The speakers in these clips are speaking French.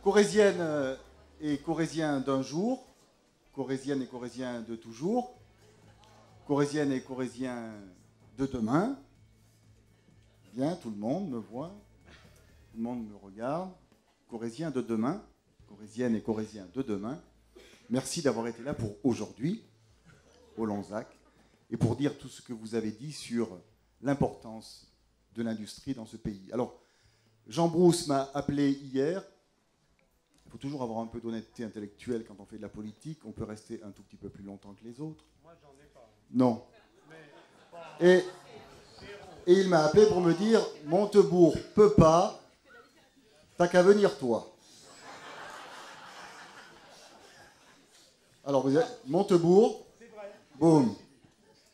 Corésienne et Corésien d'un jour, Corésienne et Corésien de toujours, Corésienne et Corésien de demain. Bien, tout le monde me voit, tout le monde me regarde. Corésien de demain, Corésienne et Corésien de demain. Merci d'avoir été là pour aujourd'hui, au Lonzac, et pour dire tout ce que vous avez dit sur l'importance de l'industrie dans ce pays. Alors, Jean Brousse m'a appelé hier. Il faut toujours avoir un peu d'honnêteté intellectuelle quand on fait de la politique. On peut rester un tout petit peu plus longtemps que les autres. Moi, j'en ai pas. Non. Et il m'a appelé pour me dire « Montebourg peut pas, t'as qu'à venir toi ». Alors, vous êtes Montebourg, boum,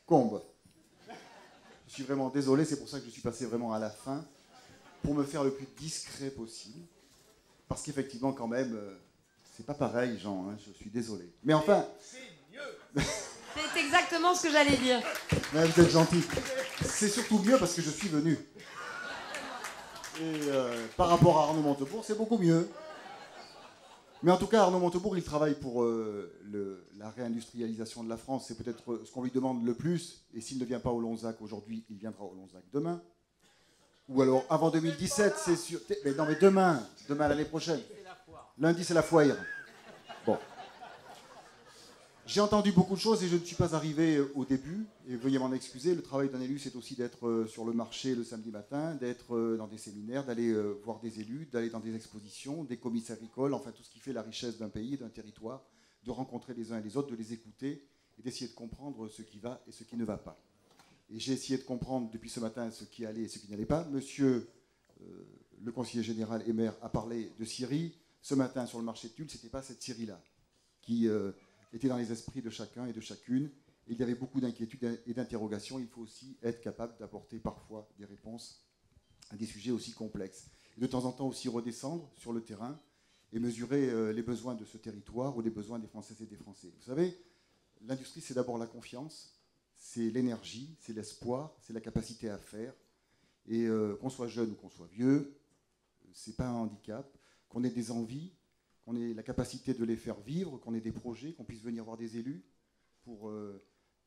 Combes. Je suis vraiment désolé, c'est pour ça que je suis passé vraiment à la fin, pour me faire le plus discret possible. Parce qu'effectivement, quand même, c'est pas pareil, Jean, hein, je suis désolé. Mais enfin... C'est mieux. C'est exactement ce que j'allais dire. Ouais, vous êtes gentil. C'est surtout mieux parce que je suis venu. Et par rapport à Arnaud Montebourg, c'est beaucoup mieux. Mais en tout cas, Arnaud Montebourg, il travaille pour la réindustrialisation de la France. C'est peut-être ce qu'on lui demande le plus. Et s'il ne vient pas au Lonzac aujourd'hui, il viendra au Lonzac demain. Ou alors avant 2017, c'est sûr. Mais non, mais demain l'année prochaine. Lundi, c'est la foire. Bon. J'ai entendu beaucoup de choses et je ne suis pas arrivé au début. Et veuillez m'en excuser. Le travail d'un élu, c'est aussi d'être sur le marché le samedi matin, d'être dans des séminaires, d'aller voir des élus, d'aller dans des expositions, des comices agricoles, enfin tout ce qui fait la richesse d'un pays, d'un territoire, de rencontrer les uns et les autres, de les écouter et d'essayer de comprendre ce qui va et ce qui ne va pas. Et j'ai essayé de comprendre depuis ce matin ce qui allait et ce qui n'allait pas. Monsieur le conseiller général et maire a parlé de Syrie. Ce matin, sur le marché de Tulle, ce n'était pas cette Syrie-là qui était dans les esprits de chacun et de chacune. Et il y avait beaucoup d'inquiétudes et d'interrogations. Il faut aussi être capable d'apporter parfois des réponses à des sujets aussi complexes. Et de temps en temps aussi redescendre sur le terrain et mesurer les besoins de ce territoire ou les besoins des Françaises et des Français. Vous savez, l'industrie, c'est d'abord la confiance. C'est l'énergie, c'est l'espoir, c'est la capacité à faire. Et qu'on soit jeune ou qu'on soit vieux, c'est pas un handicap. Qu'on ait des envies, qu'on ait la capacité de les faire vivre, qu'on ait des projets, qu'on puisse venir voir des élus pour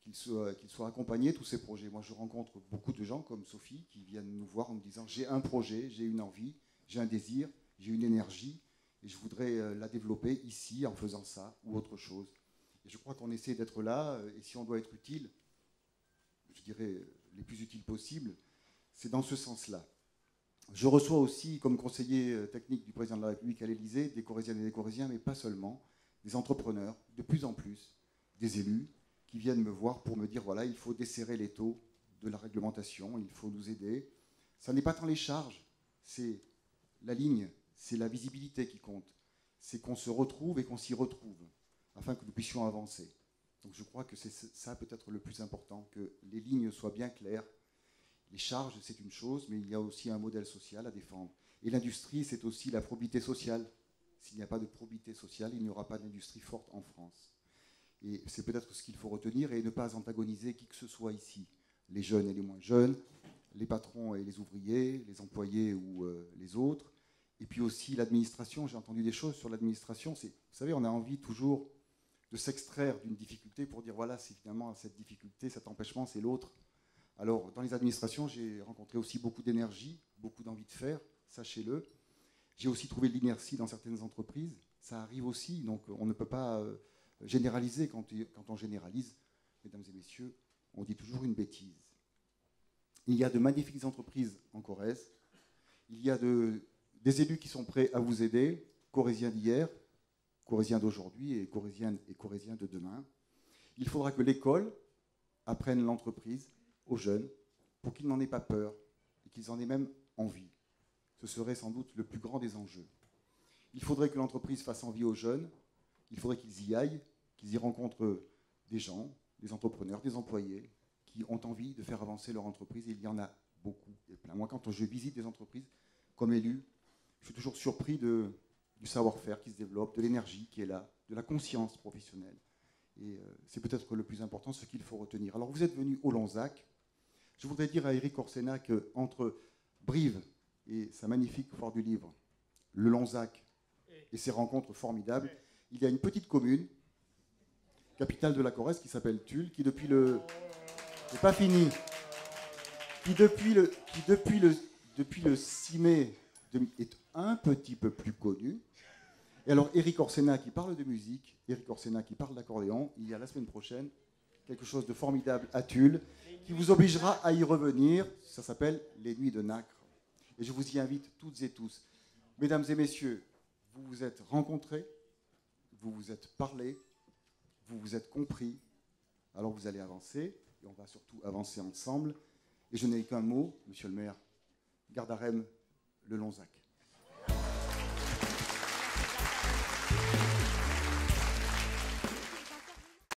qu'ils soient accompagnés, tous ces projets. Moi, je rencontre beaucoup de gens comme Sophie qui viennent nous voir en nous disant « j'ai un projet, j'ai une envie, j'ai un désir, j'ai une énergie et je voudrais la développer ici en faisant ça ou autre chose ». Et je crois qu'on essaie d'être là et si on doit être utile, je dirais, les plus utiles possibles, c'est dans ce sens-là. Je reçois aussi, comme conseiller technique du président de la République à l'Élysée, des Corésiennes et des Corésiens, mais pas seulement, des entrepreneurs, de plus en plus, des élus, qui viennent me voir pour me dire, voilà, il faut desserrer les taux de la réglementation, il faut nous aider. Ça n'est pas tant les charges, c'est la ligne, c'est la visibilité qui compte. C'est qu'on se retrouve et qu'on s'y retrouve, afin que nous puissions avancer. Donc je crois que c'est ça peut-être le plus important, que les lignes soient bien claires. Les charges, c'est une chose, mais il y a aussi un modèle social à défendre. Et l'industrie, c'est aussi la probité sociale. S'il n'y a pas de probité sociale, il n'y aura pas d'industrie forte en France. Et c'est peut-être ce qu'il faut retenir et ne pas antagoniser qui que ce soit ici. Les jeunes et les moins jeunes, les patrons et les ouvriers, les employés ou les autres. Et puis aussi l'administration. J'ai entendu des choses sur l'administration. Vous savez, on a envie toujours de s'extraire d'une difficulté pour dire voilà, c'est finalement cette difficulté, cet empêchement, c'est l'autre. Alors, dans les administrations, j'ai rencontré aussi beaucoup d'énergie, beaucoup d'envie de faire, sachez-le. J'ai aussi trouvé de l'inertie dans certaines entreprises. Ça arrive aussi, donc on ne peut pas généraliser. Quand on généralise, mesdames et messieurs, on dit toujours une bêtise. Il y a de magnifiques entreprises en Corrèze. Il y a des élus qui sont prêts à vous aider, Corésiens d'hier, Corésiens d'aujourd'hui et Corésiennes et Corésiens de demain. Il faudra que l'école apprenne l'entreprise aux jeunes pour qu'ils n'en aient pas peur et qu'ils en aient même envie. Ce serait sans doute le plus grand des enjeux. Il faudrait que l'entreprise fasse envie aux jeunes, il faudrait qu'ils y aillent, qu'ils y rencontrent des gens, des entrepreneurs, des employés qui ont envie de faire avancer leur entreprise et il y en a beaucoup et plein. Moi, quand je visite des entreprises comme élu, je suis toujours surpris du savoir-faire qui se développe, de l'énergie qui est là, de la conscience professionnelle. Et c'est peut-être le plus important, ce qu'il faut retenir. Alors, vous êtes venu au Lonzac. Je voudrais dire à Éric Orsena qu'entre Brive et sa magnifique foire du livre, le Lonzac et ces rencontres formidables. Il y a une petite commune, capitale de la Corrèze, qui s'appelle Tulle, qui depuis le... C'est pas fini. Qui depuis le 6 mai est un petit peu plus connu. Et alors, Éric Orsena qui parle de musique, Éric Orsena qui parle d'accordéon, il y a la semaine prochaine quelque chose de formidable à Tulle, qui vous obligera à y revenir. Ça s'appelle Les Nuits de Nacre. Et je vous y invite toutes et tous. Mesdames et messieurs, vous vous êtes rencontrés, vous vous êtes parlé, vous vous êtes compris. Alors vous allez avancer, et on va surtout avancer ensemble. Et je n'ai qu'un mot, monsieur le maire, Gardarem le Lonzac.